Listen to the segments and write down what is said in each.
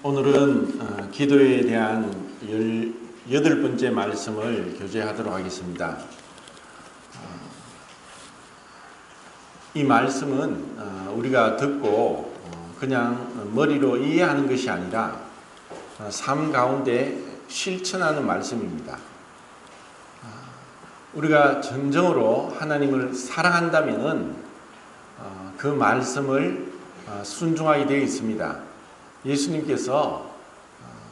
오늘은 기도에 대한 18번째 말씀을 교제하도록 하겠습니다. 이 말씀은 우리가 듣고 그냥 머리로 이해하는 것이 아니라 삶 가운데 실천하는 말씀입니다. 우리가 진정으로 하나님을 사랑한다면 그 말씀을 순종하게 되어 있습니다. 예수님께서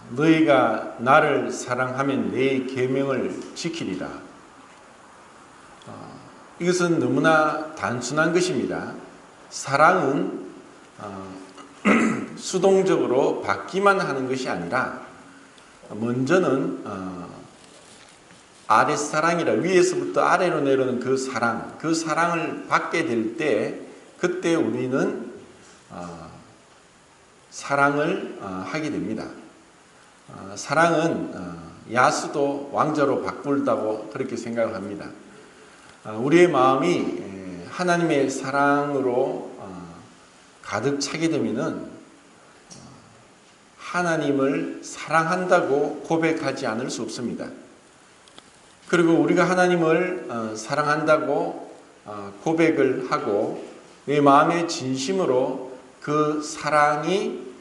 너희가 나를 사랑하면 내 계명을 지키리라. 이것은 너무나 단순한 것입니다. 사랑은 수동적으로 받기만 하는 것이 아니라 먼저는 아랫사랑이라 위에서부터 아래로 내려오는 그 사랑을 받게 될 때 그때 우리는 사랑을 하게 됩니다. 사랑은 야수도 왕자로 바꾼다고 그렇게 생각을 합니다. 우리의 마음이 하나님의 사랑으로 가득 차게 되면은 하나님을 사랑한다고 고백하지 않을 수 없습니다. 그리고 우리가 하나님을 사랑한다고 고백을 하고 내 마음의 진심으로 그 사랑이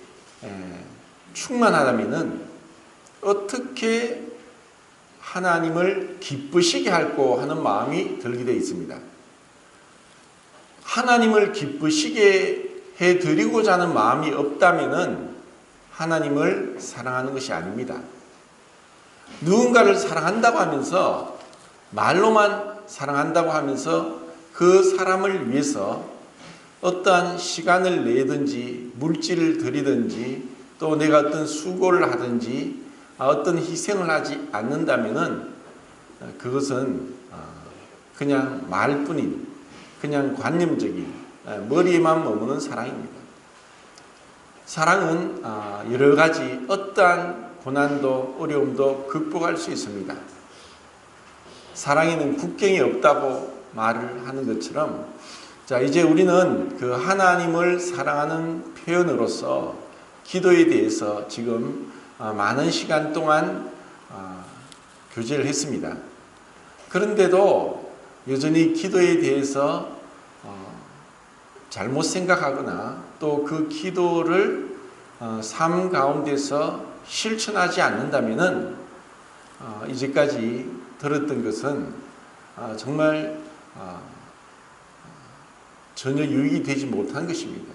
충만하다면은 어떻게 하나님을 기쁘시게 할고 하는 마음이 들게 되어 있습니다. 하나님을 기쁘시게 해드리고자 하는 마음이 없다면은 하나님을 사랑하는 것이 아닙니다. 누군가를 사랑한다고 하면서 말로만 사랑한다고 하면서 그 사람을 위해서 어떠한 시간을 내든지 물질을 들이든지 또 내가 어떤 수고를 하든지 어떤 희생을 하지 않는다면은 그것은 그냥 말뿐인 그냥 관념적인 머리에만 머무는 사랑입니다. 사랑은 여러 가지 어떠한 고난도 어려움도 극복할 수 있습니다. 사랑에는 국경이 없다고 말을 하는 것처럼 자, 이제 우리는 그 하나님을 사랑하는 표현으로서 기도에 대해서 지금 많은 시간 동안 교제를 했습니다. 그런데도 여전히 기도에 대해서 잘못 생각하거나 또 그 기도를 삶 가운데서 실천하지 않는다면은 이제까지 들었던 것은 정말 전혀 유익이 되지 못한 것입니다.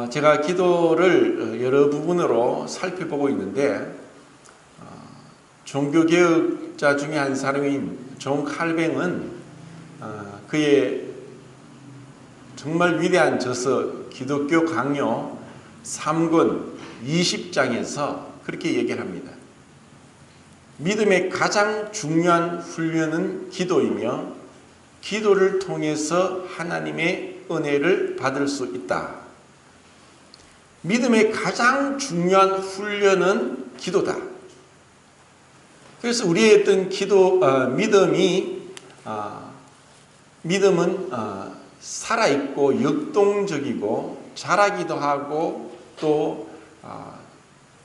제가 기도를 여러 부분으로 살펴보고 있는데 종교개혁자 중에 한 사람인 존 칼뱅은 그의 정말 위대한 저서 기독교 강요 3권 20장에서 그렇게 얘기를 합니다. 믿음의 가장 중요한 훈련은 기도이며 기도를 통해서 하나님의 은혜를 받을 수 있다. 믿음의 가장 중요한 훈련은 기도다. 그래서 우리의 어떤 믿음은 살아있고 역동적이고 자라기도 하고 또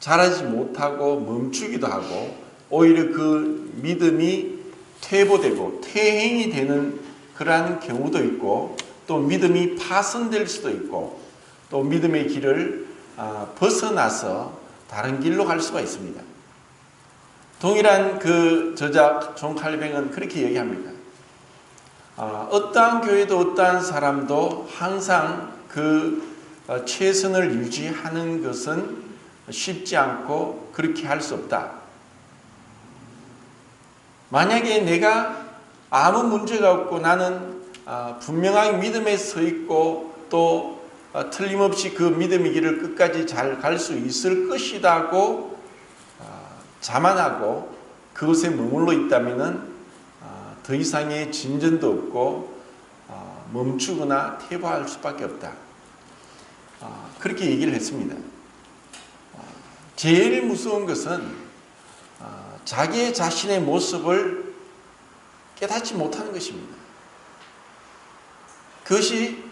자라지 못하고 멈추기도 하고 오히려 그 믿음이 퇴보되고 퇴행이 되는 그러한 경우도 있고 또 믿음이 파손될 수도 있고 또 믿음의 길을 벗어나서 다른 길로 갈 수가 있습니다. 동일한 그 저자 존 칼뱅은 그렇게 얘기합니다. 어떠한 교회도 어떠한 사람도 항상 그 최선을 유지하는 것은 쉽지 않고 그렇게 할 수 없다. 만약에 내가 아무 문제가 없고 나는 분명하게 믿음에 서 있고 또 틀림없이 그 믿음의 길을 끝까지 잘 갈 수 있을 것이라고 자만하고 그것에 머물러 있다면 더 이상의 진전도 없고 멈추거나 퇴보할 수밖에 없다. 그렇게 얘기를 했습니다. 제일 무서운 것은 자기 자신의 모습을 깨닫지 못하는 것입니다. 그것이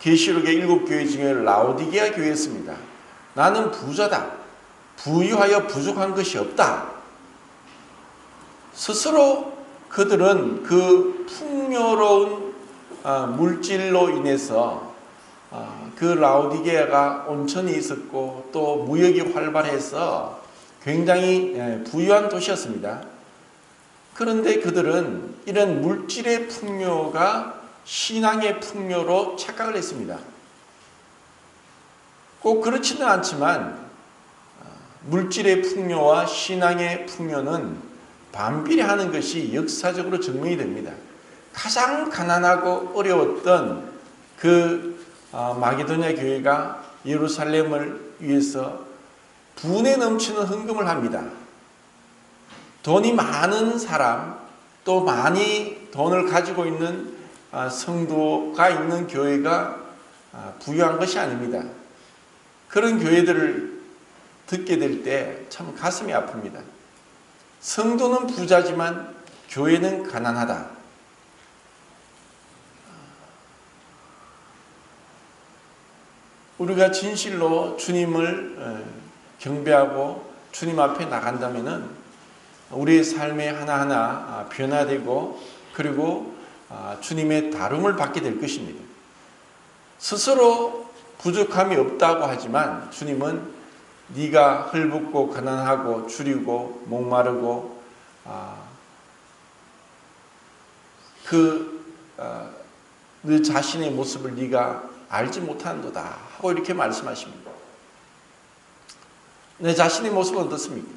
계시록의 7교회 중에 라오디게아 교회였습니다. 나는 부자다. 부유하여 부족한 것이 없다. 스스로 그들은 그 풍요로운 물질로 인해서 그 라오디게아가 온천이 있었고 또 무역이 활발해서 굉장히 부유한 도시였습니다. 그런데 그들은 이런 물질의 풍요가 신앙의 풍요로 착각을 했습니다. 꼭 그렇지는 않지만 물질의 풍요와 신앙의 풍요는 반비례하는 것이 역사적으로 증명이 됩니다. 가장 가난하고 어려웠던 그 마게도냐 교회가 예루살렘을 위해서 분에 넘치는 헌금을 합니다. 돈이 많은 사람, 또 많이 돈을 가지고 있는 성도가 있는 교회가 부유한 것이 아닙니다. 그런 교회들을 듣게 될 때 참 가슴이 아픕니다. 성도는 부자지만 교회는 가난하다. 우리가 진실로 주님을 경배하고 주님 앞에 나간다면은 우리의 삶의 하나하나 변화되고 그리고 주님의 다름을 받게 될 것입니다. 스스로 부족함이 없다고 하지만 주님은 네가 헐벗고 가난하고 주리고 목마르고 너 자신의 모습을 네가 알지 못하는도다 하고 이렇게 말씀하십니다. 내 자신의 모습은 어떻습니까?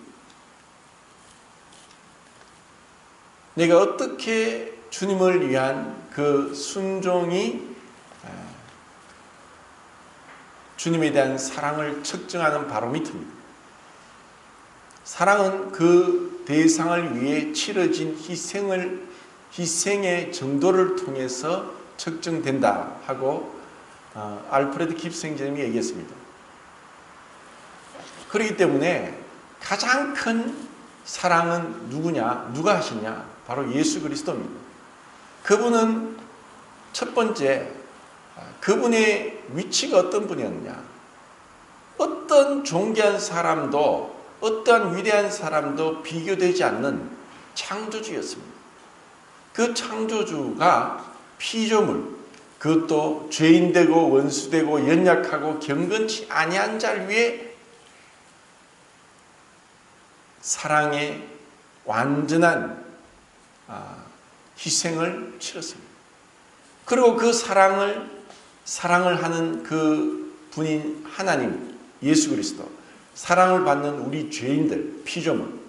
내가 어떻게 주님을 위한 그 순종이 주님에 대한 사랑을 측정하는 바로미터입니다. 사랑은 그 대상을 위해 치러진 희생의 정도를 통해서 측정된다 하고 알프레드 깁생제님이 얘기했습니다. 그렇기 때문에 가장 큰 사랑은 누구냐? 누가 하시냐? 바로 예수 그리스도입니다. 그분은 첫 번째, 그분의 위치가 어떤 분이었느냐? 어떤 존귀한 사람도 어떠한 위대한 사람도 비교되지 않는 창조주였습니다. 그 창조주가 피조물, 그것도 죄인되고 원수되고 연약하고 경건치 아니한 자를 위해 사랑의 완전한 희생을 치렀습니다. 그리고 그 사랑을 하는 그 분인 하나님, 예수 그리스도, 사랑을 받는 우리 죄인들, 피조물,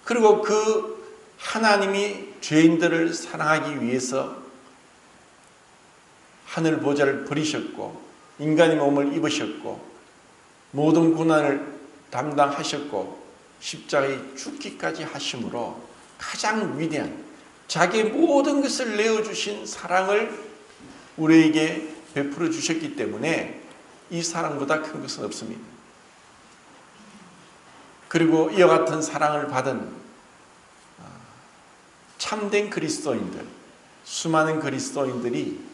그리고 그 하나님이 죄인들을 사랑하기 위해서 하늘 보좌를 버리셨고 인간의 몸을 입으셨고 모든 고난을 담당하셨고 십자가에 죽기까지 하심으로 가장 위대한 자기의 모든 것을 내어주신 사랑을 우리에게 베풀어 주셨기 때문에 이 사랑보다 큰 것은 없습니다. 그리고 이와 같은 사랑을 받은 참된 그리스도인들, 수많은 그리스도인들이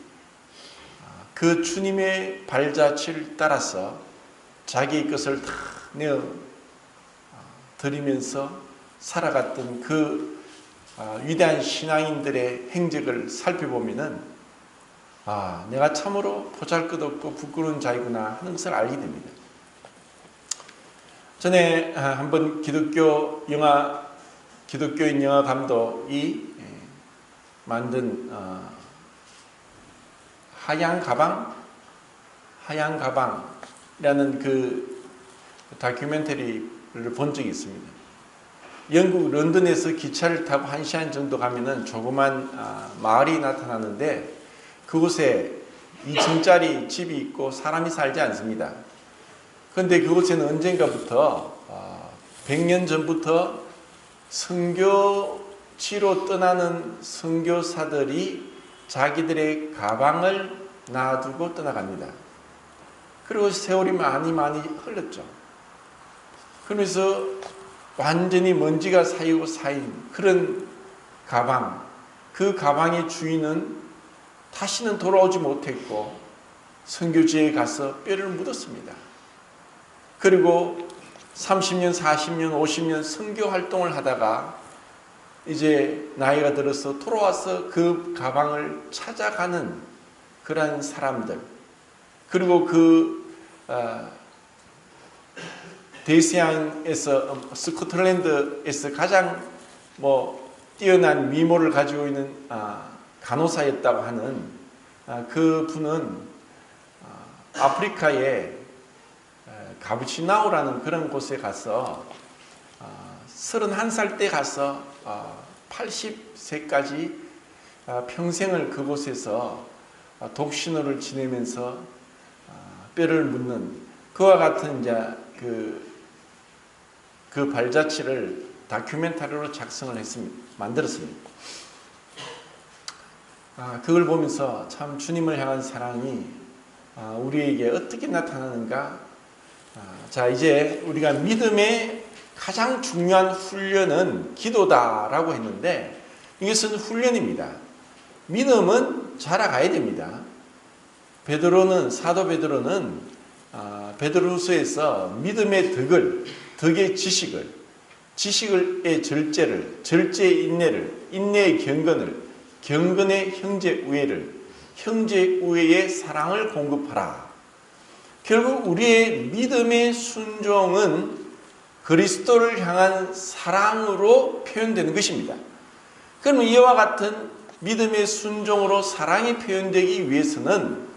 그 주님의 발자취를 따라서 자기의 것을 다 내어 드리면서 살아갔던 그 위대한 신앙인들의 행적을 살펴보면은 내가 참으로 보잘것없고 부끄러운 자이구나 하는 것을 알게 됩니다. 전에 한번 기독교인 영화 감독이 만든 하얀 가방이라는 그 다큐멘터리를 본 적이 있습니다. 영국 런던에서 기차를 타고 1시간 정도 가면은 조그만 마을이 나타나는데 그곳에 2층짜리 집이 있고 사람이 살지 않습니다. 그런데 그곳에는 언젠가부터 100년 전부터 선교지로 떠나는 선교사들이 자기들의 가방을 놔두고 떠나갑니다. 그리고 세월이 많이 흘렀죠. 그러면서 완전히 먼지가 쌓이고 쌓인 그런 가방, 그 가방의 주인은 다시는 돌아오지 못했고 선교지에 가서 뼈를 묻었습니다. 그리고 30년, 40년, 50년 선교 활동을 하다가 이제 나이가 들어서 돌아와서 그 가방을 찾아가는 그러한 사람들, 그리고 대서양에서 스코틀랜드에서 가장 뛰어난 미모를 가지고 있는 간호사였다고 하는 그 분은 아프리카의 가부치나우라는 그런 곳에 가서 31살 때 가서 80세까지 평생을 그곳에서 독신호를 지내면서 뼈를 묻는 그와 같은 이제 그 발자취를 다큐멘터리로 작성을 만들었습니다. 그걸 보면서 참 주님을 향한 사랑이 우리에게 어떻게 나타나는가. 자, 이제 우리가 믿음의 가장 중요한 훈련은 기도다라고 했는데 이것은 훈련입니다. 믿음은 자라가야 됩니다. 사도 베드로는 베드로후서에서 믿음의 덕의 지식의 절제를, 절제의 인내를, 인내의 경건의 형제 우애를, 형제 우애의 사랑을 공급하라. 결국 우리의 믿음의 순종은 그리스도를 향한 사랑으로 표현되는 것입니다. 그러면 이와 같은 믿음의 순종으로 사랑이 표현되기 위해서는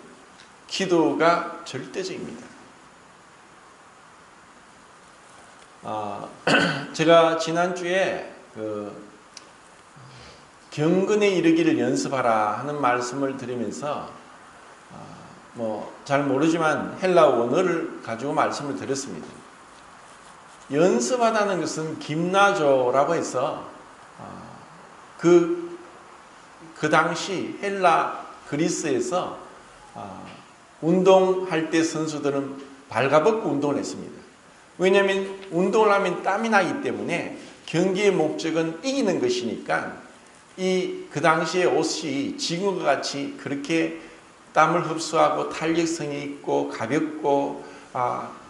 기도가 절대적입니다. 제가 지난주에 경건에 이르기를 연습하라 하는 말씀을 드리면서 잘 모르지만 헬라 원어를 가지고 말씀을 드렸습니다. 연습하다는 것은 김나조라고 해서 그 당시 헬라 그리스에서 운동할 때 선수들은 발가벗고 운동을 했습니다. 왜냐하면 운동을 하면 땀이 나기 때문에 경기의 목적은 이기는 것이니까 그 당시의 옷이 지금과 같이 그렇게 땀을 흡수하고 탄력성이 있고 가볍고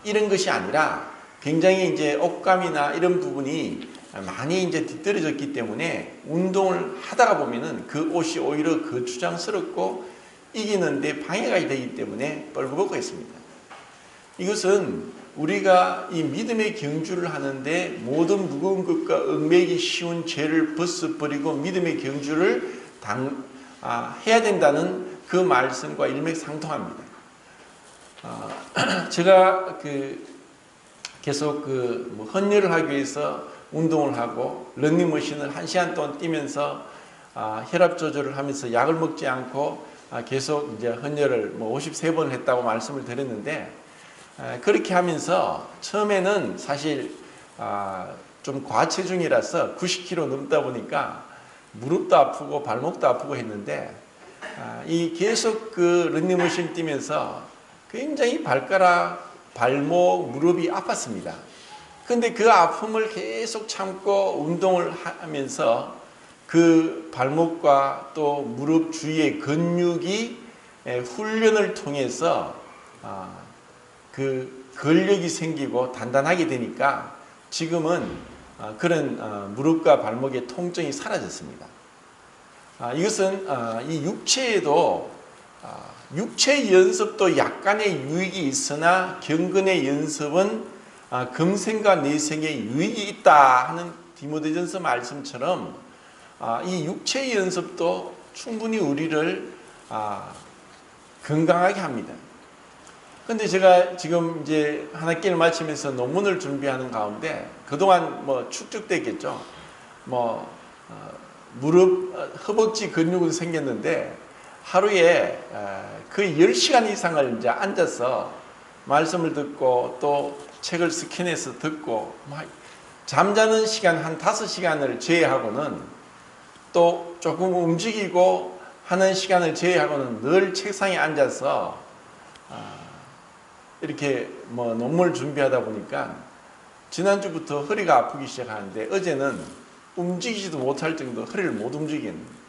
이런 것이 아니라 굉장히 이제 옷감이나 이런 부분이 많이 이제 뒤떨어졌기 때문에 운동을 하다가 보면은 그 옷이 오히려 거추장스럽고 이기는데 방해가 되기 때문에 뻘겋고 했습니다. 이것은 우리가 이 믿음의 경주를 하는데 모든 무거운 것과 얽매기 쉬운 죄를 벗어버리고 믿음의 경주를 해야 된다는 그 말씀과 일맥상통합니다. 제가 계속 헌혈을 하기 위해서 운동을 하고 러닝머신을 1시간 동안 뛰면서 혈압 조절을 하면서 약을 먹지 않고 계속 이제 헌혈을 53번 했다고 말씀을 드렸는데 그렇게 하면서 처음에는 사실 좀 과체중이라서 90kg 넘다 보니까 무릎도 아프고 발목도 아프고 했는데 계속 러닝머신 뛰면서 굉장히 발가락, 발목, 무릎이 아팠습니다. 근데 그 아픔을 계속 참고 운동을 하면서 그 발목과 또 무릎 주위의 근육이 훈련을 통해서 그 근력이 생기고 단단하게 되니까 지금은 그런 무릎과 발목의 통증이 사라졌습니다. 이것은 이 육체에도 육체 연습도 약간의 유익이 있으나 경건의 연습은 금생과 내생에 유익이 있다 하는 디모데전서 말씀처럼 이 육체 연습도 충분히 우리를 건강하게 합니다. 근데 제가 지금 이제 한 학기를 마치면서 논문을 준비하는 가운데 그동안 축적됐겠죠. 무릎, 허벅지 근육은 생겼는데 하루에 거의 10시간 이상을 이제 앉아서 말씀을 듣고 또 책을 스캔해서 듣고 잠자는 시간 한 5시간을 제외하고는 또 조금 움직이고 하는 시간을 제외하고는 늘 책상에 앉아서 이렇게 논문을 준비하다 보니까 지난주부터 허리가 아프기 시작하는데 어제는 움직이지도 못할 정도 허리를 못 움직이는.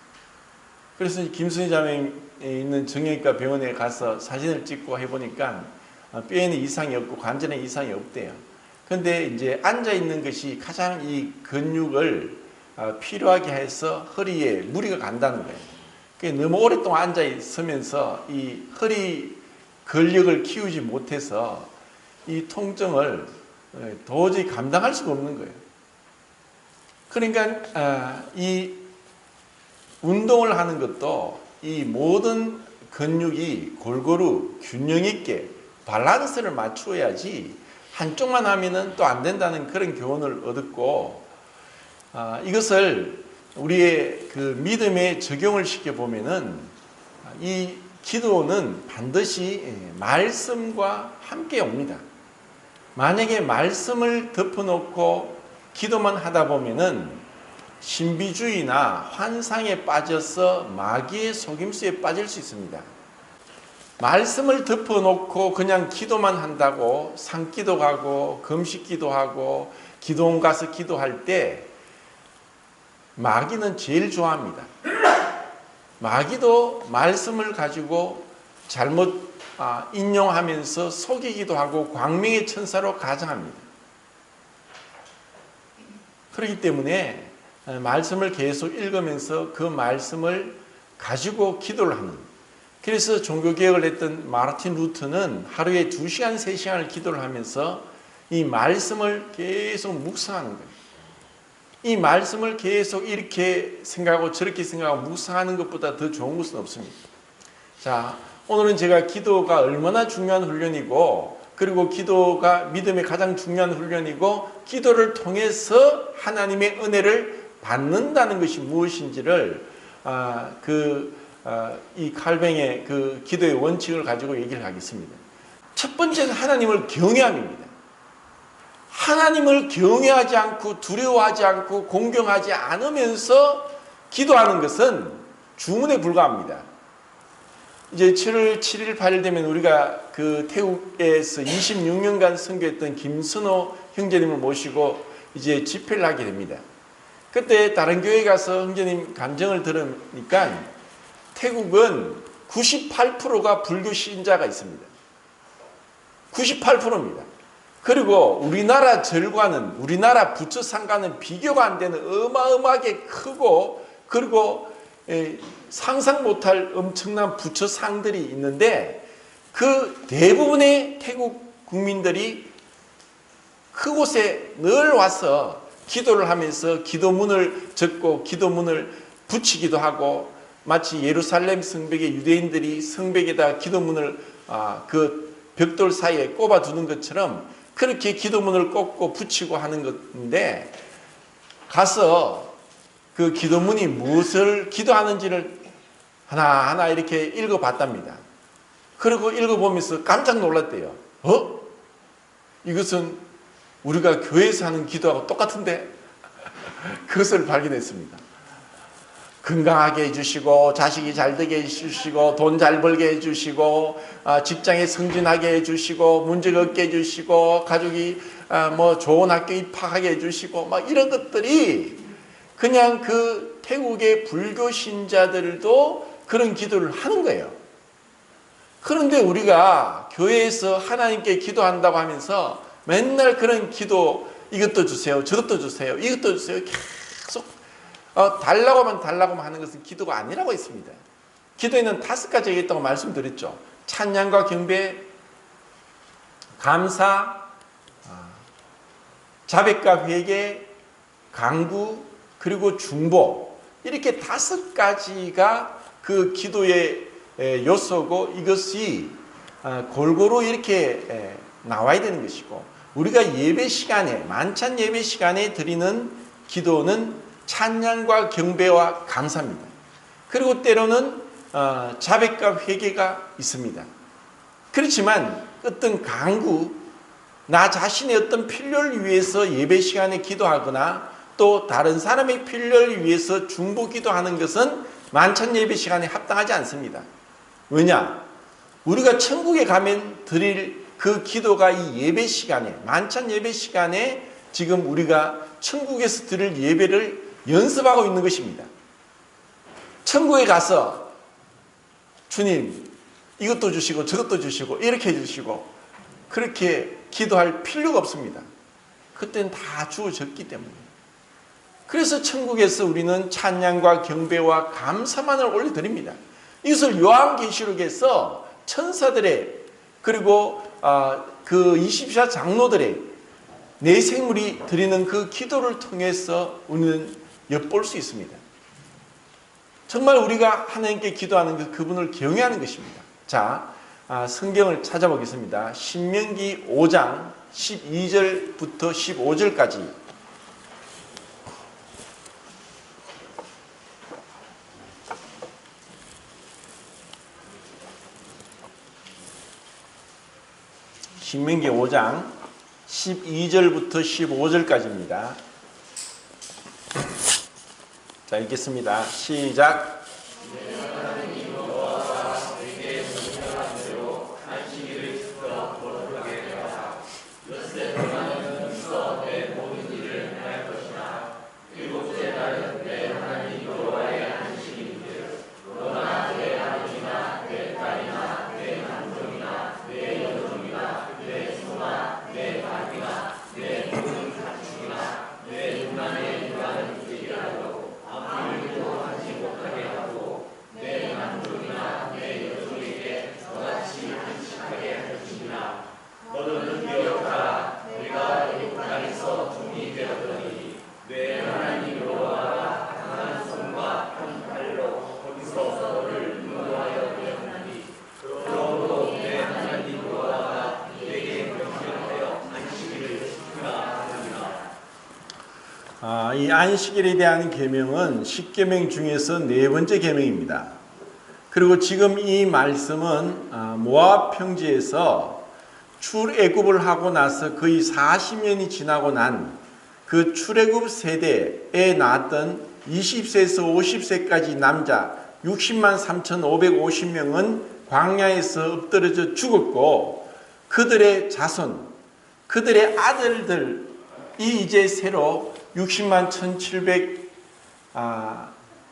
그래서 김순희 자매에 있는 정형외과 병원에 가서 사진을 찍고 해보니까 뼈에는 이상이 없고 관절에 이상이 없대요. 근데 이제 앉아 있는 것이 가장 이 근육을 필요하게 해서 허리에 무리가 간다는 거예요. 너무 오랫동안 앉아 있으면서 이 허리 근력을 키우지 못해서 이 통증을 도저히 감당할 수가 없는 거예요. 그러니까 이 운동을 하는 것도 이 모든 근육이 골고루 균형 있게 밸런스를 맞추어야지 한쪽만 하면은 또 안 된다는 그런 교훈을 얻었고, 이것을 우리의 그 믿음에 적용을 시켜 보면은 이 기도는 반드시 말씀과 함께 옵니다. 만약에 말씀을 덮어놓고 기도만 하다 보면은 신비주의나 환상에 빠져서 마귀의 속임수에 빠질 수 있습니다. 말씀을 덮어놓고 그냥 기도만 한다고 산기도 가고 금식기도 하고 기도원 가서 기도할 때 마귀는 제일 좋아합니다. 마귀도 말씀을 가지고 잘못 인용하면서 속이기도 하고 광명의 천사로 가장합니다. 그렇기 때문에 말씀을 계속 읽으면서 그 말씀을 가지고 기도를 하는, 그래서 종교개혁을 했던 마르틴 루터는 하루에 2시간, 3시간을 기도를 하면서 이 말씀을 계속 묵상하는 거예요. 이 말씀을 계속 이렇게 생각하고 저렇게 생각하고 묵상하는 것보다 더 좋은 것은 없습니다. 자, 오늘은 제가 기도가 얼마나 중요한 훈련이고, 그리고 기도가 믿음의 가장 중요한 훈련이고, 기도를 통해서 하나님의 은혜를 받는다는 것이 무엇인지를 이 칼뱅의 그 기도의 원칙을 가지고 얘기를 하겠습니다. 첫 번째는 하나님을 경외함입니다. 하나님을 경외하지 않고 두려워하지 않고 공경하지 않으면서 기도하는 것은 주문에 불과합니다. 이제 7월 7일, 8일 되면 우리가 그 태국에서 26년간 선교했던 김선호 형제님을 모시고 이제 집회를 하게 됩니다. 그때 다른 교회 가서 형제님 감정을 들으니까 태국은 98%가 불교 신자가 있습니다. 98%입니다. 그리고 우리나라 절과는, 우리나라 부처상과는 비교가 안 되는 어마어마하게 크고, 그리고 상상 못할 엄청난 부처상들이 있는데, 그 대부분의 태국 국민들이 그곳에 늘 와서 기도를 하면서 기도문을 적고 기도문을 붙이기도 하고, 마치 예루살렘 성벽에 유대인들이 성벽에다 기도문을 그 벽돌 사이에 꼽아두는 것처럼 그렇게 기도문을 꽂고 붙이고 하는 건데, 가서 그 기도문이 무엇을 기도하는지를 하나하나 이렇게 읽어봤답니다. 그리고 읽어보면서 깜짝 놀랐대요. 이것은 우리가 교회에서 하는 기도하고 똑같은데? 그것을 발견했습니다. 건강하게 해주시고, 자식이 잘 되게 해주시고, 돈 잘 벌게 해주시고, 직장에 승진하게 해주시고, 문제가 없게 해주시고, 가족이 좋은 학교 입학하게 해주시고, 막 이런 것들이 그냥 그 태국의 불교 신자들도 그런 기도를 하는 거예요. 그런데 우리가 교회에서 하나님께 기도한다고 하면서 맨날 그런 기도, 이것도 주세요, 저것도 주세요, 이것도 주세요, 계속 달라고 하면 하는 것은 기도가 아니라고 했습니다. 기도에는 5가지가 있다고 말씀드렸죠. 찬양과 경배, 감사, 자백과 회개, 간구, 그리고 중보, 이렇게 5가지가 그 기도의 요소고, 이것이 골고루 이렇게 나와야 되는 것이고, 우리가 예배 시간에, 만찬 예배 시간에 드리는 기도는 찬양과 경배와 감사입니다. 그리고 때로는 자백과 회개가 있습니다. 그렇지만 어떤 간구, 나 자신의 어떤 필요를 위해서 예배 시간에 기도하거나 또 다른 사람의 필요를 위해서 중보 기도하는 것은 만찬 예배 시간에 합당하지 않습니다. 왜냐? 우리가 천국에 가면 드릴 그 기도가 이 예배 시간에, 만찬 예배 시간에 지금 우리가 천국에서 드릴 예배를 연습하고 있는 것입니다. 천국에 가서 주님 이것도 주시고 저것도 주시고 이렇게 해주시고 그렇게 기도할 필요가 없습니다. 그때는 다 주어졌기 때문에. 그래서 천국에서 우리는 찬양과 경배와 감사만을 올려드립니다. 이것을 요한계시록에서 천사들의 그리고 그 24 장로들의 내 생물이 드리는 그 기도를 통해서 우리는 엿볼 수 있습니다. 정말 우리가 하나님께 기도하는 것, 그분을 경외하는 것입니다. 자, 성경을 찾아보겠습니다. 신명기 5장 12절부터 15절까지 신명기 5장 12절부터 15절까지입니다. 자, 읽겠습니다. 시작. 이 안식일에 대한 계명은 10계명 중에서 네 번째 계명입니다. 그리고 지금 이 말씀은 모압 평지에서 출애굽을 하고 나서 거의 40년이 지나고 난 그 출애굽 세대에 낳았던 20세에서 50세까지 남자 60만 3,550명은 광야에서 엎드러져 죽었고 그들의 자손, 그들의 아들들이 이제 새로 60만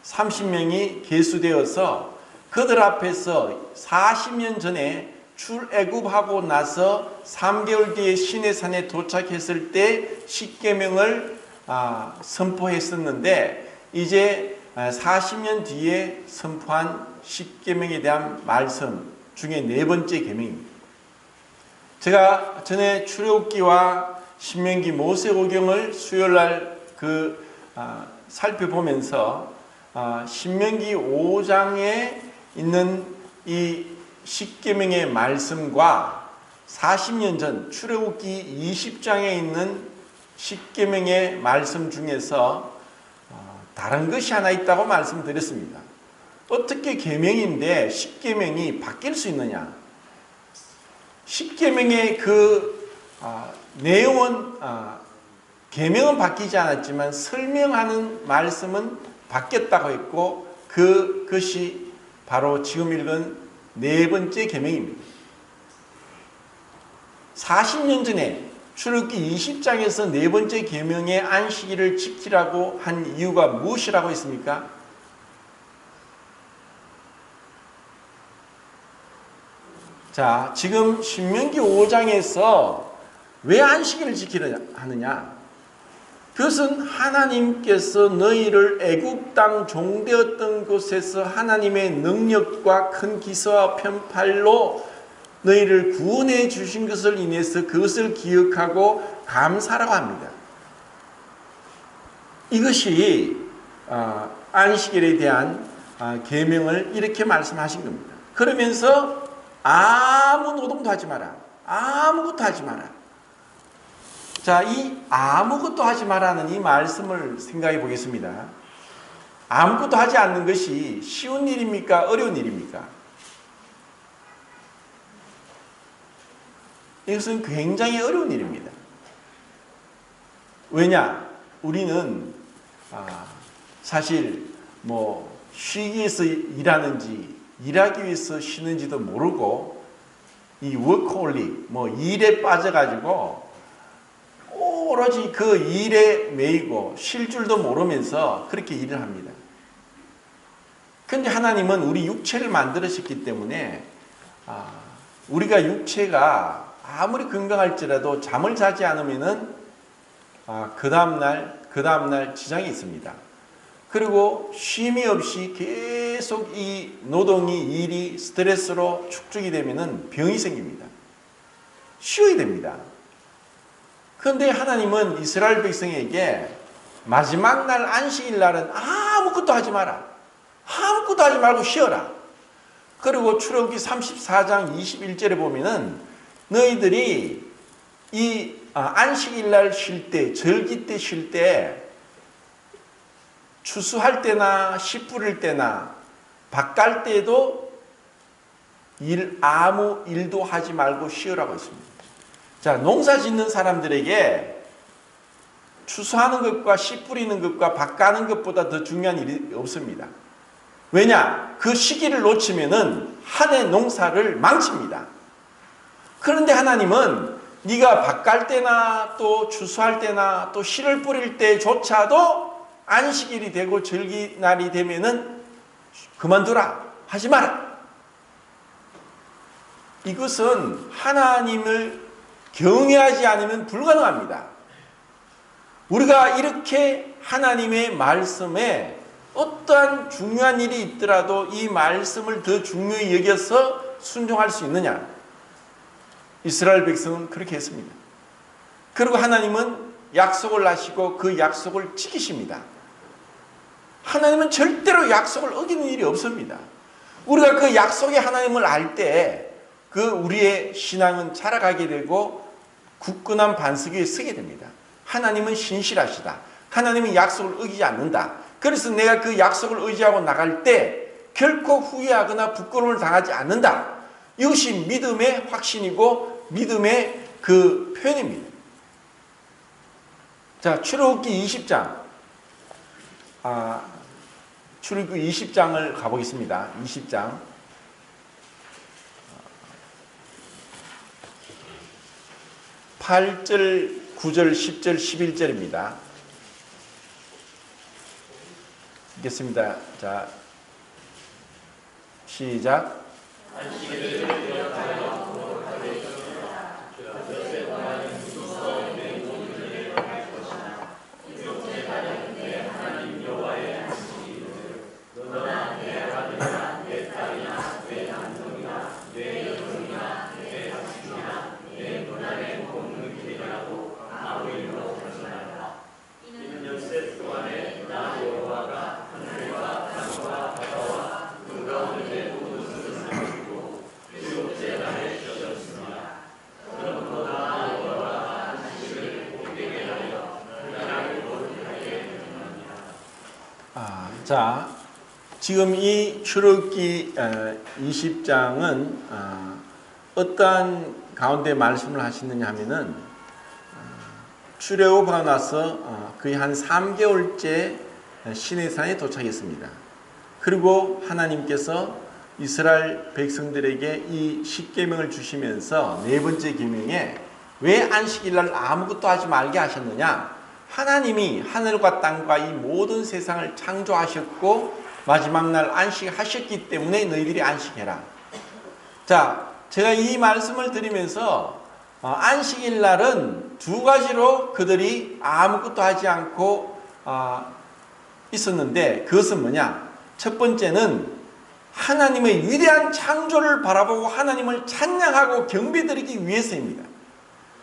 1,730명이 계수되어서 그들 앞에서 40년 전에 출애굽하고 나서 3개월 뒤에 시내산에 도착했을 때 10계명을 선포했었는데 이제 40년 뒤에 선포한 10계명에 대한 말씀 중에 네 번째 계명입니다. 제가 전에 출애굽기와 신명기 모세오경을 수요일날 살펴보면서 신명기 5장에 있는 이 10계명의 말씀과 40년 전 출애굽기 20장에 있는 10계명의 말씀 중에서 다른 것이 하나 있다고 말씀드렸습니다. 어떻게 계명인데 10계명이 바뀔 수 있느냐? 10계명의 그 내용은 계명은 바뀌지 않았지만 설명하는 말씀은 바뀌었다고 했고 그것이 바로 지금 읽은 네 번째 계명입니다. 40년 전에 출애굽기 20장에서 네 번째 계명의 안식일을 지키라고 한 이유가 무엇이라고 했습니까? 자, 지금 신명기 5장에서 왜 안식일을 지키려 하느냐? 그것은 하나님께서 너희를 애굽 땅 종되었던 곳에서 하나님의 능력과 큰 기사와 편팔로 너희를 구원해 주신 것을 인해서 그것을 기억하고 감사라고 합니다. 이것이 안식일에 대한 계명을 이렇게 말씀하신 겁니다. 그러면서 아무 노동도 하지 마라. 아무것도 하지 마라. 자, 이 아무것도 하지 마라는 이 말씀을 생각해 보겠습니다. 아무것도 하지 않는 것이 쉬운 일입니까? 어려운 일입니까? 이것은 굉장히 어려운 일입니다. 왜냐? 우리는 사실 쉬기 위해서 일하는지 일하기 위해서 쉬는지도 모르고 이 워커홀릭 일에 빠져가지고 오로지 그 일에 매이고 쉴 줄도 모르면서 그렇게 일을 합니다. 근데 하나님은 우리 육체를 만들으셨기 때문에 우리가 육체가 아무리 건강할지라도 잠을 자지 않으면은 그 다음날 지장이 있습니다. 그리고 쉼이 없이 계속 이 노동이 일이 스트레스로 축적이 되면은 병이 생깁니다. 쉬어야 됩니다. 그런데 하나님은 이스라엘 백성에게 마지막 날 안식일 날은 아무것도 하지 마라. 아무것도 하지 말고 쉬어라. 그리고 출애굽기 34장 21절에 보면은 너희들이 이 안식일 날 쉴 때, 절기 때 쉴 때, 추수할 때나 씨 뿌릴 때나 밭 갈 때도 아무 일도 하지 말고 쉬으라고 했습니다. 자, 농사 짓는 사람들에게 추수하는 것과 씨 뿌리는 것과 밭 가는 것보다 더 중요한 일이 없습니다. 왜냐? 그 시기를 놓치면은 한 해 농사를 망칩니다. 그런데 하나님은 네가 밭 갈 때나 또 추수할 때나 또 씨를 뿌릴 때조차도 안식일이 되고 절기날이 되면은 그만두라. 하지 마라. 이것은 하나님을 경외하지 않으면 불가능합니다. 우리가 이렇게 하나님의 말씀에 어떠한 중요한 일이 있더라도 이 말씀을 더 중요히 여겨서 순종할 수 있느냐? 이스라엘 백성은 그렇게 했습니다. 그리고 하나님은 약속을 하시고 그 약속을 지키십니다. 하나님은 절대로 약속을 어기는 일이 없습니다. 우리가 그 약속의 하나님을 알 때 그 우리의 신앙은 자라가게 되고 굳건한 반석 위에 서게 됩니다. 하나님은 신실하시다. 하나님은 약속을 어기지 않는다. 그래서 내가 그 약속을 의지하고 나갈 때 결코 후회하거나 부끄러움을 당하지 않는다. 이것이 믿음의 확신이고 믿음의 그 표현입니다. 자, 출애굽기 20장. 출애굽기 20장을 가보겠습니다. 20장. 8절, 9절, 10절, 11절입니다. 읽겠습니다. 자, 시작. 자, 지금 이 출애굽기 20장은 어떠한 가운데 말씀을 하시느냐 하면은 출애굽하고 나서 거의 한 3개월째 시내산에 도착했습니다. 그리고 하나님께서 이스라엘 백성들에게 이 10계명을 주시면서 네 번째 계명에 왜 안식일날 아무것도 하지 말게 하셨느냐? 하나님이 하늘과 땅과 이 모든 세상을 창조하셨고 마지막 날 안식하셨기 때문에 너희들이 안식해라. 자, 제가 이 말씀을 드리면서 안식일 날은 두 가지로 그들이 아무것도 하지 않고 있었는데 그것은 뭐냐? 첫 번째는 하나님의 위대한 창조를 바라보고 하나님을 찬양하고 경배드리기 위해서입니다.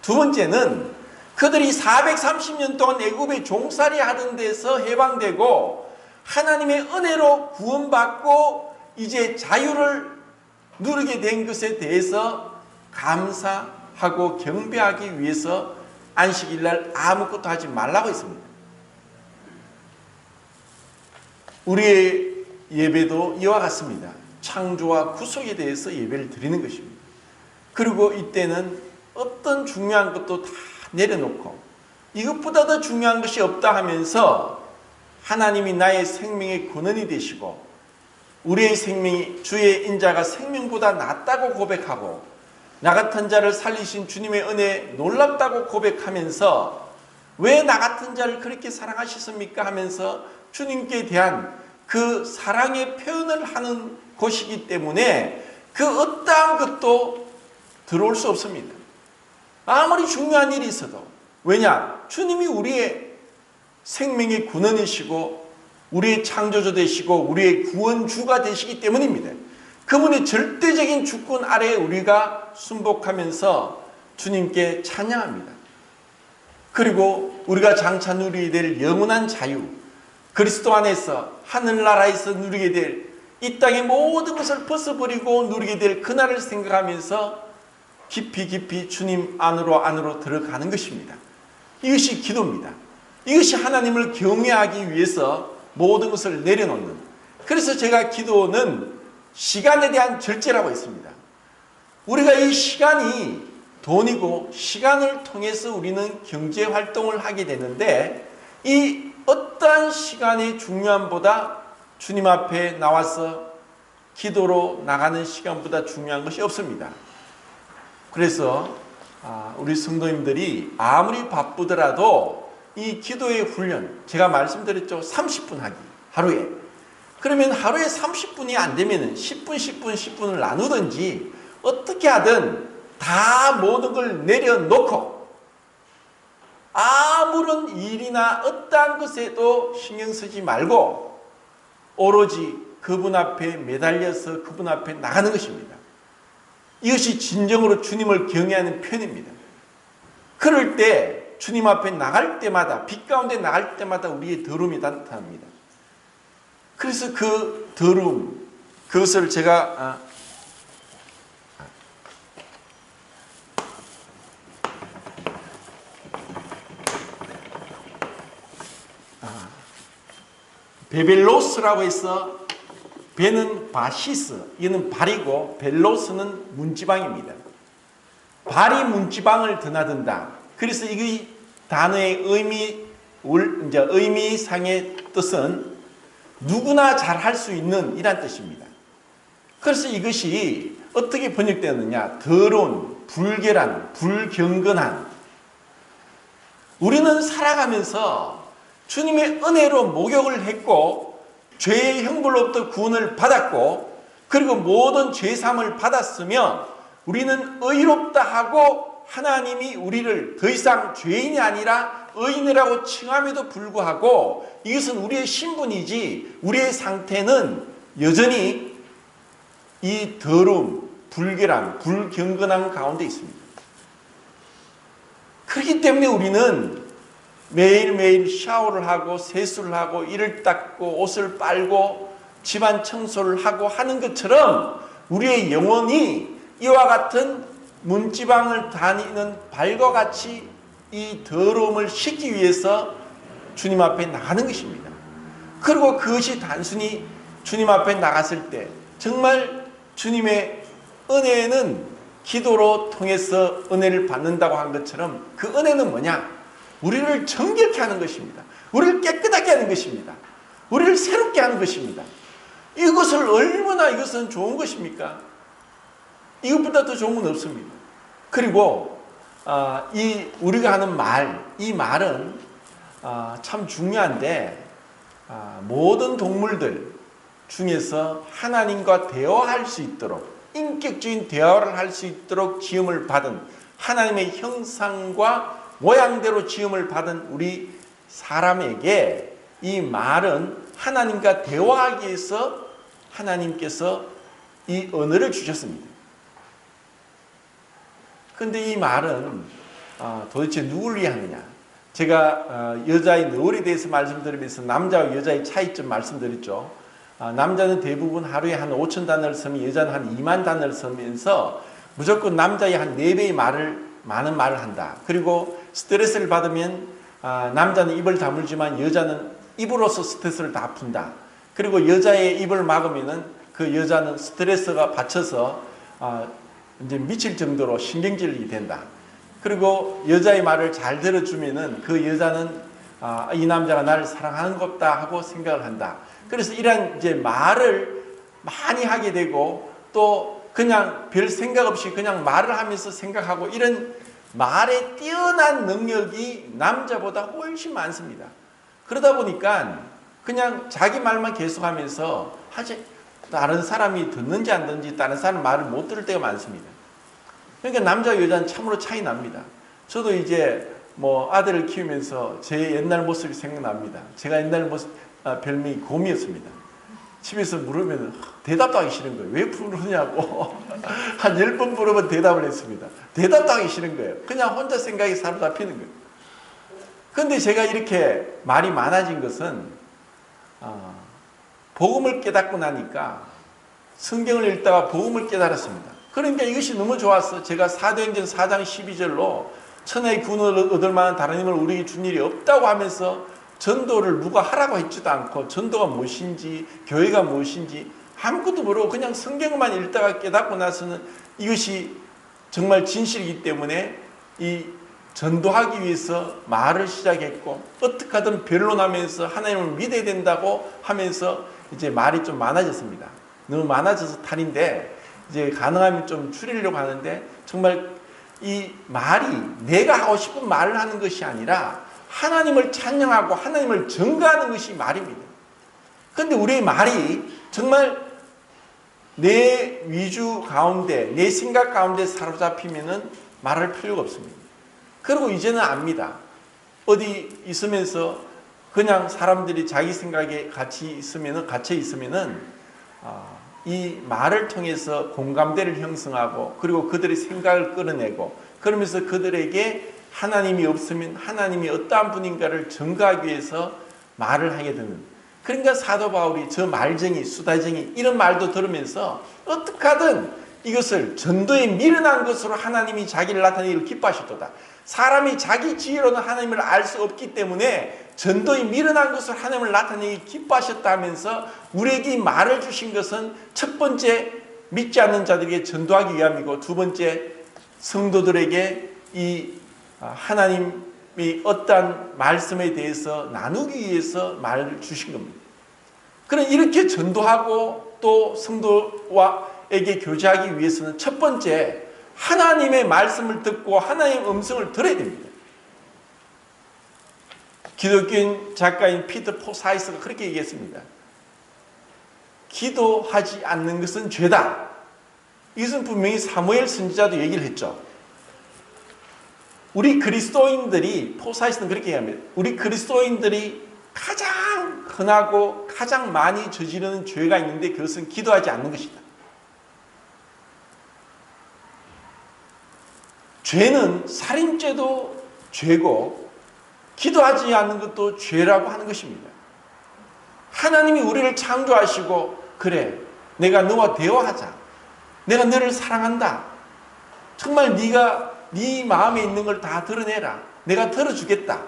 두 번째는 그들이 430년 동안 애굽에 종살이 하던 데서 해방되고 하나님의 은혜로 구원받고 이제 자유를 누리게 된 것에 대해서 감사하고 경배하기 위해서 안식일날 아무것도 하지 말라고 했습니다. 우리의 예배도 이와 같습니다. 창조와 구속에 대해서 예배를 드리는 것입니다. 그리고 이때는 어떤 중요한 것도 다 내려놓고 이것보다 더 중요한 것이 없다 하면서 하나님이 나의 생명의 근원이 되시고 우리의 생명이 주의 인자가 생명보다 낫다고 고백하고 나 같은 자를 살리신 주님의 은혜 놀랍다고 고백하면서 왜 나 같은 자를 그렇게 사랑하셨습니까 하면서 주님께 대한 그 사랑의 표현을 하는 곳이기 때문에 그 어떠한 것도 들어올 수 없습니다. 아무리 중요한 일이 있어도. 왜냐? 주님이 우리의 생명의 근원이시고 우리의 창조주 되시고 우리의 구원주가 되시기 때문입니다. 그분의 절대적인 주권 아래에 우리가 순복하면서 주님께 찬양합니다. 그리고 우리가 장차 누리게 될 영원한 자유, 그리스도 안에서 하늘나라에서 누리게 될 이 땅의 모든 것을 벗어버리고 누리게 될 그날을 생각하면서 깊이 깊이 주님 안으로 들어가는 것입니다. 이것이 기도입니다. 이것이 하나님을 경외하기 위해서 모든 것을 내려놓는. 그래서 제가 기도는 시간에 대한 절제라고 했습니다. 우리가 이 시간이 돈이고 시간을 통해서 우리는 경제활동을 하게 되는데 이 어떠한 시간의 중요함보다 주님 앞에 나와서 기도로 나가는 시간보다 중요한 것이 없습니다. 그래서 우리 성도님들이 아무리 바쁘더라도 이 기도의 훈련, 제가 말씀드렸죠. 30분 하기, 하루에. 그러면 하루에 30분이 안 되면 10분, 10분, 10분을 나누든지 어떻게 하든 다 모든 걸 내려놓고 아무런 일이나 어떠한 것에도 신경 쓰지 말고 오로지 그분 앞에 매달려서 그분 앞에 나가는 것입니다. 이것이 진정으로 주님을 경외하는 편입니다. 그럴 때 주님 앞에 나갈 때마다, 빛 가운데 나갈 때마다 우리의 더러움이 나타납니다. 그래서 그 더러움, 그것을 제가 베벨로스라고 해서 베는 바시스, 이는 발이고 벨로스는 문지방입니다. 발이 문지방을 드나든다. 그래서 이 단어의 의미상의 뜻은 누구나 잘 할 수 있는 이란 뜻입니다. 그래서 이것이 어떻게 번역되느냐? 더러운, 불결한, 불경건한. 우리는 살아가면서 주님의 은혜로 목욕을 했고 죄의 형벌로부터 구원을 받았고 그리고 모든 죄사함을 받았으면 우리는 의롭다 하고 하나님이 우리를 더 이상 죄인이 아니라 의인이라고 칭함에도 불구하고 이것은 우리의 신분이지 우리의 상태는 여전히 이 더러움, 불결함, 불경건함 가운데 있습니다. 그렇기 때문에 우리는 매일매일 샤워를 하고 세수를 하고 이를 닦고 옷을 빨고 집안 청소를 하고 하는 것처럼 우리의 영혼이 이와 같은 문지방을 다니는 발과 같이 이 더러움을 씻기 위해서 주님 앞에 나가는 것입니다. 그리고 그것이 단순히 주님 앞에 나갔을 때 정말 주님의 은혜는 기도로 통해서 은혜를 받는다고 한 것처럼 그 은혜는 뭐냐? 우리를 정결케 하는 것입니다. 우리를 깨끗하게 하는 것입니다. 우리를 새롭게 하는 것입니다. 이것을 얼마나 이것은 좋은 것입니까? 이것보다 더 좋은 건 없습니다. 그리고 우리가 하는 말, 이 말은 참 중요한데 모든 동물들 중에서 하나님과 대화할 수 있도록 인격적인 대화를 할 수 있도록 지음을 받은 하나님의 형상과 모양대로 지음을 받은 우리 사람에게 이 말은 하나님과 대화하기 위해서 하나님께서 이 언어를 주셨습니다. 그런데 이 말은 도대체 누구를 위하느냐? 제가 여자의 너울에 대해서 말씀드리면서 남자와 여자의 차이점 말씀드렸죠. 남자는 대부분 하루에 한 5천 단어를 쓰면 여자는 한 2만 단어를 쓰면서 무조건 남자의 한 4배의 많은 말을 한다. 그리고 스트레스를 받으면 남자는 입을 다물지만 여자는 입으로서 스트레스를 다 푼다. 그리고 여자의 입을 막으면은 그 여자는 스트레스가 받쳐서 이제 미칠 정도로 신경질이 된다. 그리고 여자의 말을 잘 들어주면은 그 여자는 이 남자가 나를 사랑하는 것다 하고 생각을 한다. 그래서 이런 이제 말을 많이 하게 되고 또 그냥 별 생각 없이 그냥 말을 하면서 생각하고 이런 말에 뛰어난 능력이 남자보다 훨씬 많습니다. 그러다 보니까 그냥 자기 말만 계속하면서 하지, 다른 사람이 듣는지 안 듣는지 다른 사람 말을 못 들을 때가 많습니다. 그러니까 남자와 여자는 참으로 차이 납니다. 저도 이제 뭐 아들을 키우면서 제 옛날 모습이 생각납니다. 제가 옛날 모습, 별명이 곰이었습니다. 집에서 물으면 대답도 하기 싫은 거예요. 왜 부르냐고 한 10번 물어본 대답을 했습니다. 대답도 하기 싫은 거예요. 그냥 혼자 생각이 사로잡히는 거예요. 그런데 제가 이렇게 말이 많아진 것은 복음을 깨닫고 나니까, 성경을 읽다가 복음을 깨달았습니다. 그러니까 이것이 너무 좋아서 제가 사도행전 4장 12절로 천하의 구원을 얻을 만한 다른 힘을 우리에게 준 일이 없다고 하면서, 전도를 누가 하라고 했지도 않고 전도가 무엇인지 교회가 무엇인지 아무것도 모르고 그냥 성경만 읽다가 깨닫고 나서는 이것이 정말 진실이기 때문에 이 전도하기 위해서 말을 시작했고, 어떻게 하든 변론하면서 하나님을 믿어야 된다고 하면서 이제 말이 좀 많아졌습니다. 너무 많아져서 탈인데 이제 가능하면 좀 줄이려고 하는데, 정말 이 말이 내가 하고 싶은 말을 하는 것이 아니라 하나님을 찬양하고 하나님을 증거하는 것이 말입니다. 그런데 우리의 말이 정말 내 위주 가운데, 내 생각 가운데 사로잡히면은 말할 필요가 없습니다. 그리고 이제는 압니다. 어디 있으면서 그냥 사람들이 자기 생각에 갇혀 있으면은 이 말을 통해서 공감대를 형성하고, 그리고 그들의 생각을 끌어내고, 그러면서 그들에게 하나님이 없으면 하나님이 어떠한 분인가를 증거하기 위해서 말을 하게 되는, 그러니까 사도 바울이 저 말쟁이, 수다쟁이 이런 말도 들으면서 어떻게 하든 이것을 전도에 미련한 것으로 하나님이 자기를 나타내기를 기뻐하셨도다. 사람이 자기 지혜로는 하나님을 알 수 없기 때문에 전도에 미련한 것으로 하나님을 나타내기 기뻐하셨다 하면서 우리에게 말을 주신 것은, 첫 번째 믿지 않는 자들에게 전도하기 위함이고, 두 번째 성도들에게 이 하나님이 어떠한 말씀에 대해서 나누기 위해서 말을 주신 겁니다. 그럼 이렇게 전도하고 또 성도에게 교제하기 위해서는 첫 번째 하나님의 말씀을 듣고 하나님의 음성을 들어야 됩니다. 기독교인 작가인 피터 포사이스가 그렇게 얘기했습니다. 기도하지 않는 것은 죄다. 이것은 분명히 사무엘 선지자도 얘기를 했죠. 우리 그리스도인들이, 포사이스는 그렇게 얘기합니다. 우리 그리스도인들이 가장 흔하고 가장 많이 저지르는 죄가 있는데 그것은 기도하지 않는 것이다. 죄는, 살인죄도 죄고 기도하지 않는 것도 죄라고 하는 것입니다. 하나님이 우리를 창조하시고, 그래 내가 너와 대화하자, 내가 너를 사랑한다, 정말 네가 네 마음에 있는 걸 다 드러내라, 내가 들어주겠다,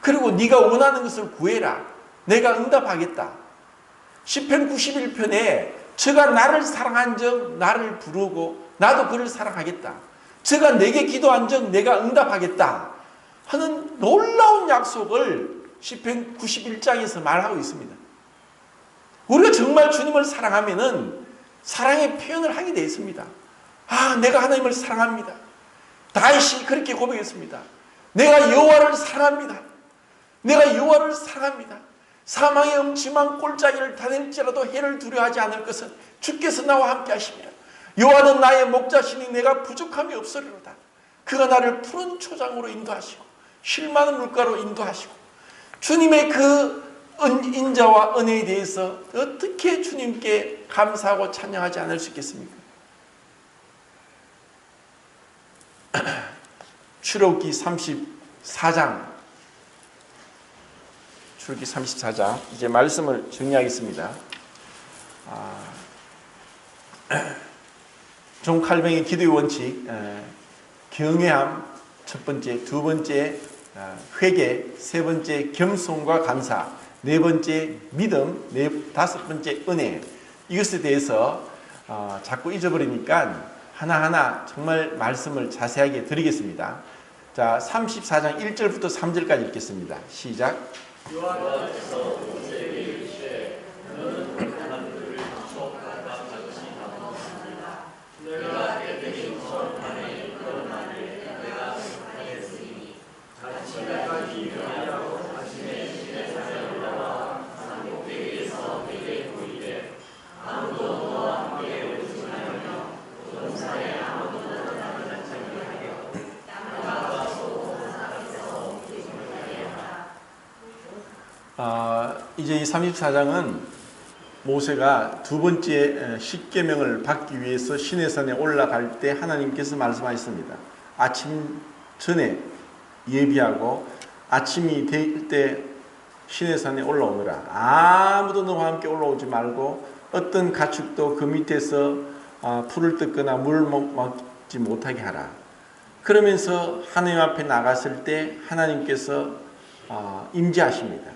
그리고 네가 원하는 것을 구해라, 내가 응답하겠다. 시편 91편에 저가 나를 사랑한 적 나를 부르고 나도 그를 사랑하겠다, 저가 내게 기도한 적 내가 응답하겠다 하는 놀라운 약속을 시편 91장에서 말하고 있습니다. 우리가 정말 주님을 사랑하면은 사랑의 표현을 하게 되어 있습니다. 내가 하나님을 사랑합니다. 다윗이 그렇게 고백했습니다. 내가 여호와를 사랑합니다. 내가 여호와를 사랑합니다. 사망의 음침한 꼴짜기를 다닐지라도 해를 두려워하지 않을 것은 주께서 나와 함께 하십니다. 여호와는 나의 목자시니 내가 부족함이 없으리로다. 그가 나를 푸른 초장으로 인도하시고 쉴 만한 물가로 인도하시고, 주님의 그 인자와 은혜에 대해서 어떻게 주님께 감사하고 찬양하지 않을 수 있겠습니까? 출애굽기 34장, 출애굽기 34장 이제 말씀을 정리하겠습니다. 존 칼뱅의 기도의 원칙, 경외함 첫 번째, 두 번째 회개, 세 번째 겸손과 감사, 네 번째 믿음, 다섯 번째 은혜. 이것에 대해서 자꾸 잊어버리니까 하나하나 정말 말씀을 자세하게 드리겠습니다. 자, 34장 1절부터 3절까지 읽겠습니다. 시작. 이제 이 34장은 모세가 두 번째 십계명을 받기 위해서 시내산에 올라갈 때 하나님께서 말씀하셨습니다. 아침 전에 예비하고 아침이 될 때 시내산에 올라오너라. 아무도 너와 함께 올라오지 말고 어떤 가축도 그 밑에서 풀을 뜯거나 물을 먹지 못하게 하라. 그러면서 하나님 앞에 나갔을 때 하나님께서 임재하십니다.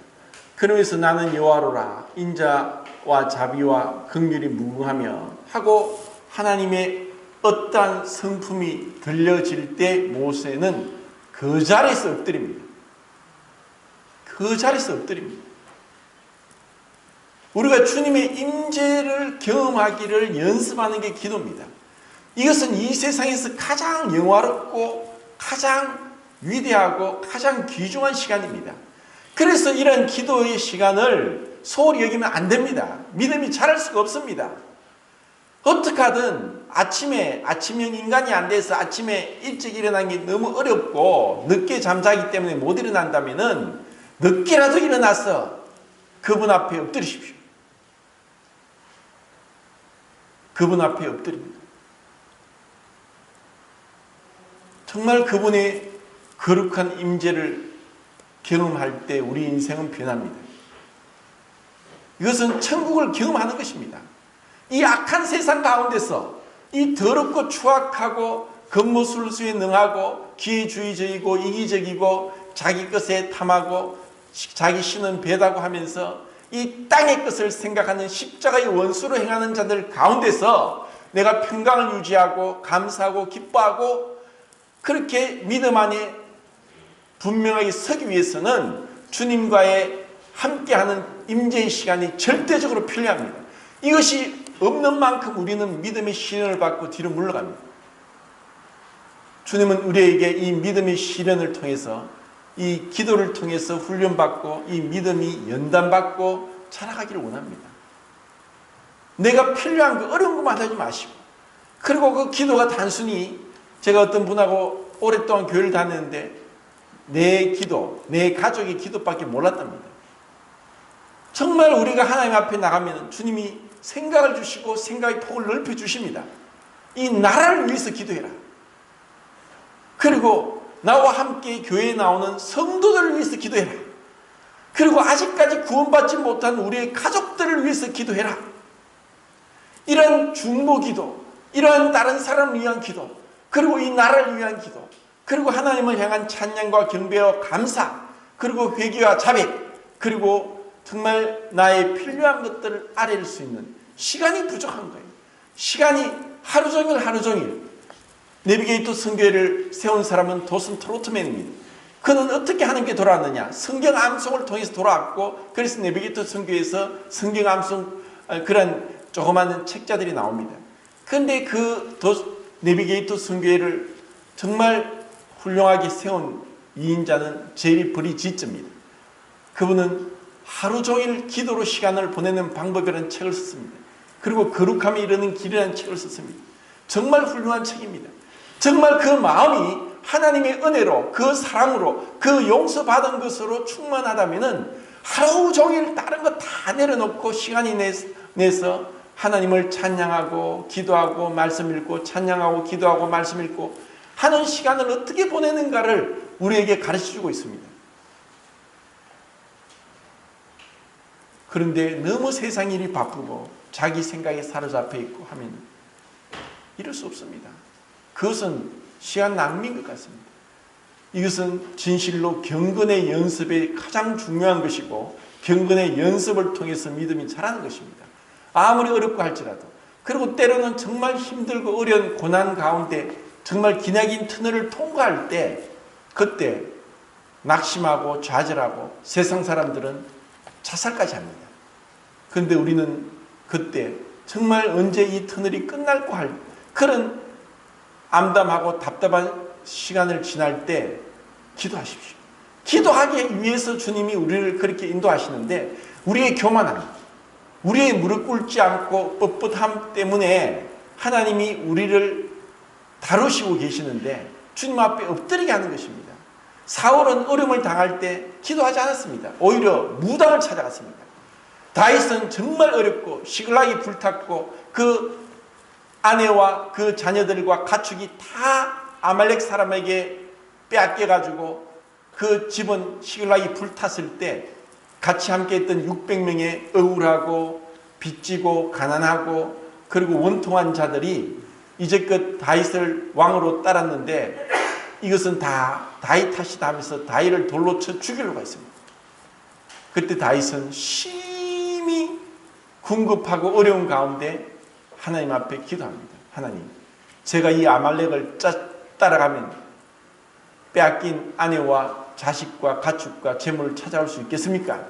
그러면서 나는 여호와로라 인자와 자비와 긍휼이 무궁하며 하고 하나님의 어떠한 성품이 들려질 때 모세는 그 자리에서 엎드립니다. 그 자리에서 엎드립니다. 우리가 주님의 임재를 경험하기를 연습하는 게 기도입니다. 이것은 이 세상에서 가장 영화롭고 가장 위대하고 가장 귀중한 시간입니다. 그래서 이런 기도의 시간을 소홀히 여기면 안 됩니다. 믿음이 자랄 수가 없습니다. 어떻게 하든 아침형 인간이 안 돼서 아침에 일찍 일어나는 게 너무 어렵고 늦게 잠자기 때문에 못 일어난다면은 늦게라도 일어나서 그분 앞에 엎드리십시오. 그분 앞에 엎드립니다. 정말 그분의 거룩한 임재를 경험할 때 우리 인생은 변합니다. 이것은 천국을 경험하는 것입니다. 이 악한 세상 가운데서 이 더럽고 추악하고 겉모술수에 능하고 기회주의적이고 이기적이고 자기 것에 탐하고 자기 신은 배다고 하면서 이 땅의 것을 생각하는 십자가의 원수로 행하는 자들 가운데서 내가 평강을 유지하고 감사하고 기뻐하고 그렇게 믿음 안에 분명하게 서기 위해서는 주님과의 함께하는 임재의 시간이 절대적으로 필요합니다. 이것이 없는 만큼 우리는 믿음의 시련을 받고 뒤로 물러갑니다. 주님은 우리에게 이 믿음의 시련을 통해서 이 기도를 통해서 훈련받고 이 믿음이 연단받고 자라가기를 원합니다. 내가 필요한 거 어려운 것만 하지 마시고 그리고 그 기도가 단순히 제가 어떤 분하고 오랫동안 교회를 다녔는데 내 기도, 내 가족의 기도밖에 몰랐답니다. 정말 우리가 하나님 앞에 나가면 주님이 생각을 주시고 생각의 폭을 넓혀 주십니다. 이 나라를 위해서 기도해라. 그리고 나와 함께 교회에 나오는 성도들을 위해서 기도해라. 그리고 아직까지 구원받지 못한 우리의 가족들을 위해서 기도해라. 이런 중보기도, 이러한 다른 사람을 위한 기도, 그리고 이 나라를 위한 기도, 그리고 하나님을 향한 찬양과 경배와 감사, 그리고 회개와 자백, 그리고 정말 나의 필요한 것들을 아뢰릴 수 있는 시간이 부족한 거예요. 시간이 하루 종일 내비게이터 성교회를 세운 사람은 도슨 트로트맨입니다. 그는 어떻게 하나님께 돌아왔느냐? 성경 암송을 통해서 돌아왔고 그래서 내비게이터 성교회에서 성경 암송 그런 조그마한 책자들이 나옵니다. 그런데 그 내비게이터 성교회를 정말 훌륭하게 세운 이인자는 제리 브리지트입니다. 그분은 하루 종일 기도로 시간을 보내는 방법이라는 책을 썼습니다. 그리고 거룩함에 이르는 길이라는 책을 썼습니다. 정말 훌륭한 책입니다. 정말 그 마음이 하나님의 은혜로 그 사랑으로 그 용서받은 것으로 충만하다면 하루 종일 다른 거 다 내려놓고 시간이 내서 하나님을 찬양하고 기도하고 말씀 읽고 찬양하고 기도하고 말씀 읽고 하는 시간을 어떻게 보내는가를 우리에게 가르쳐주고 있습니다. 그런데 너무 세상 일이 바쁘고 자기 생각에 사로잡혀 있고 하면 이럴 수 없습니다. 그것은 시간 낭비인 것 같습니다. 이것은 진실로 경건의 연습에 가장 중요한 것이고 경건의 연습을 통해서 믿음이 자라는 것입니다. 아무리 어렵고 할지라도 그리고 때로는 정말 힘들고 어려운 고난 가운데 정말 기나긴 터널을 통과할 때 그때 낙심하고 좌절하고 세상 사람들은 자살까지 합니다. 그런데 우리는 그때 정말 언제 이 터널이 끝날까 할 그런 암담하고 답답한 시간을 지날 때 기도하십시오. 기도하기 위해서 주님이 우리를 그렇게 인도하시는데 우리의 교만함, 우리의 무릎 꿇지 않고 뻣뻣함 때문에 하나님이 우리를 다루시고 계시는데 주님 앞에 엎드리게 하는 것입니다. 사울은 어려움을 당할 때 기도하지 않았습니다. 오히려 무당을 찾아갔습니다. 다윗은 정말 어렵고 시글락이 불탔고 그 아내와 그 자녀들과 가축이 다 아말렉 사람에게 빼앗겨가지고 그 집은 시글락이 불탔을 때 같이 함께했던 600명의 억울하고 빚지고 가난하고 그리고 원통한 자들이 이제껏 다윗을 왕으로 따랐는데 이것은 다 다윗 탓이다 하면서 다윗을 돌로 쳐 죽이려고 했습니다. 그때 다윗은 심히 궁급하고 어려운 가운데 하나님 앞에 기도합니다. 하나님, 제가 이 아말렉을 따라가면 빼앗긴 아내와 자식과 가축과 재물을 찾아올 수 있겠습니까?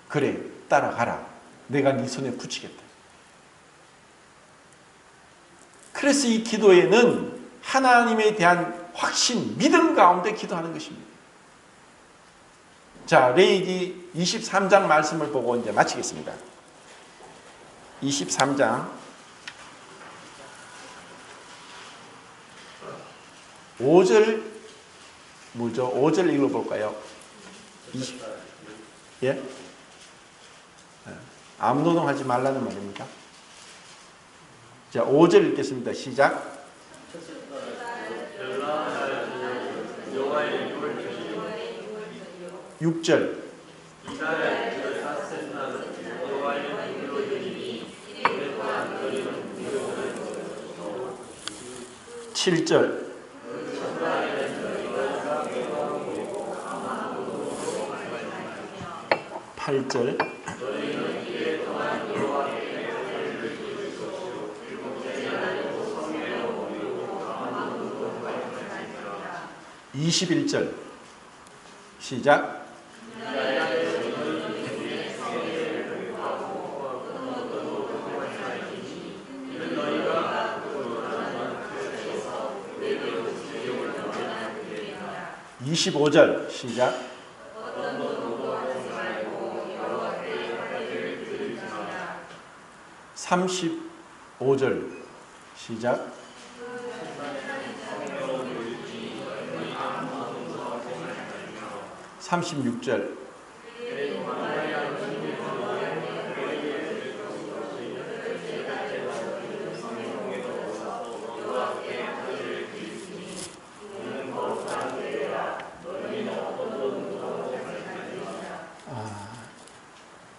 그래, 따라가라. 내가 네 손에 붙이겠다. 그래서 이 기도에는 하나님에 대한 확신, 믿음 가운데 기도하는 것입니다. 자, 레위기 23장 말씀을 보고 이제 마치겠습니다. 23장 5절 뭐죠? 5절 읽어볼까요? 예? 아무 노동하지 말라는 말입니까? 자, 5절 읽겠습니다. 시작. 6절. 7절. 8절. 21절. 시작. (25절) 시작. 35절 시작. 36절.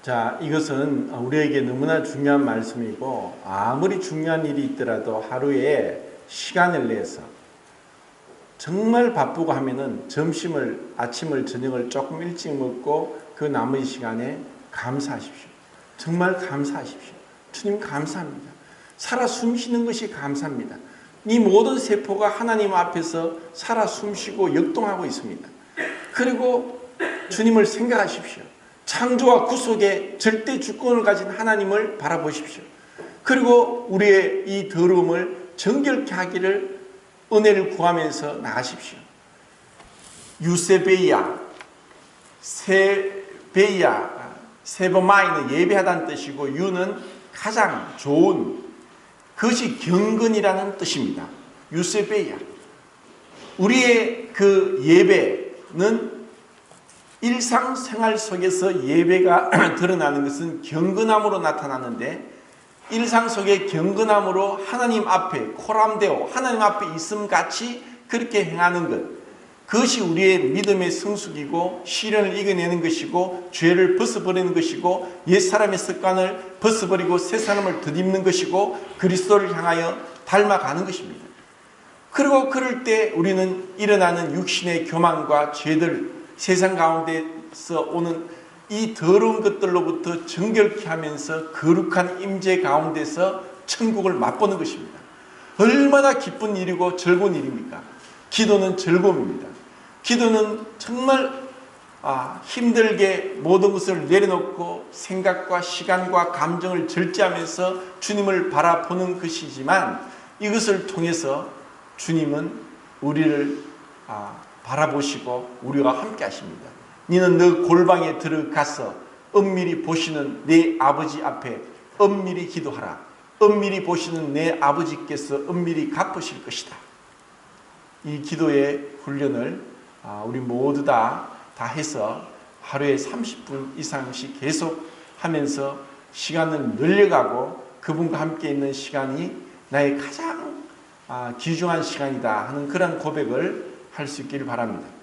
자, 이것은 우리에게 너무나 중요한 말씀이고 아무리 중요한 일이 있더라도 하루에 시간을 내서 정말 바쁘고 하면은 점심을, 아침을, 저녁을 조금 일찍 먹고 그 나머지 시간에 감사하십시오. 정말 감사하십시오. 주님 감사합니다. 살아 숨쉬는 것이 감사합니다. 이 모든 세포가 하나님 앞에서 살아 숨쉬고 역동하고 있습니다. 그리고 주님을 생각하십시오. 창조와 구속의 절대 주권을 가진 하나님을 바라보십시오. 그리고 우리의 이 더러움을 정결케 하기를 은혜를 구하면서 나가십시오. 유세베이야, 세버마이는 예배하다는 뜻이고 유는 가장 좋은, 그것이 경건이라는 뜻입니다. 유세베이야. 우리의 그 예배는 일상생활 속에서 예배가 드러나는 것은 경건함으로 나타나는데 일상 속의 경건함으로 하나님 앞에 코람데오, 하나님 앞에 있음같이 그렇게 행하는 것, 그것이 우리의 믿음의 성숙이고 시련을 이겨내는 것이고 죄를 벗어버리는 것이고 옛사람의 습관을 벗어버리고 새사람을 덧입는 것이고 그리스도를 향하여 닮아가는 것입니다. 그리고 그럴 때 우리는 일어나는 육신의 교만과 죄들, 세상 가운데서 오는 이 더러운 것들로부터 정결케 하면서 거룩한 임재 가운데서 천국을 맛보는 것입니다. 얼마나 기쁜 일이고 즐거운 일입니까? 기도는 즐거움입니다. 기도는 정말 힘들게 모든 것을 내려놓고 생각과 시간과 감정을 절제하면서 주님을 바라보는 것이지만 이것을 통해서 주님은 우리를 바라보시고 우리와 함께 하십니다. 너는 너 골방에 들어가서 은밀히 보시는 내 아버지 앞에 은밀히 기도하라. 은밀히 보시는 내 아버지께서 은밀히 갚으실 것이다. 이 기도의 훈련을 우리 모두 다 해서 하루에 30분 이상씩 계속 하면서 시간을 늘려가고 그분과 함께 있는 시간이 나의 가장 귀중한 시간이다 하는 그런 고백을 할 수 있기를 바랍니다.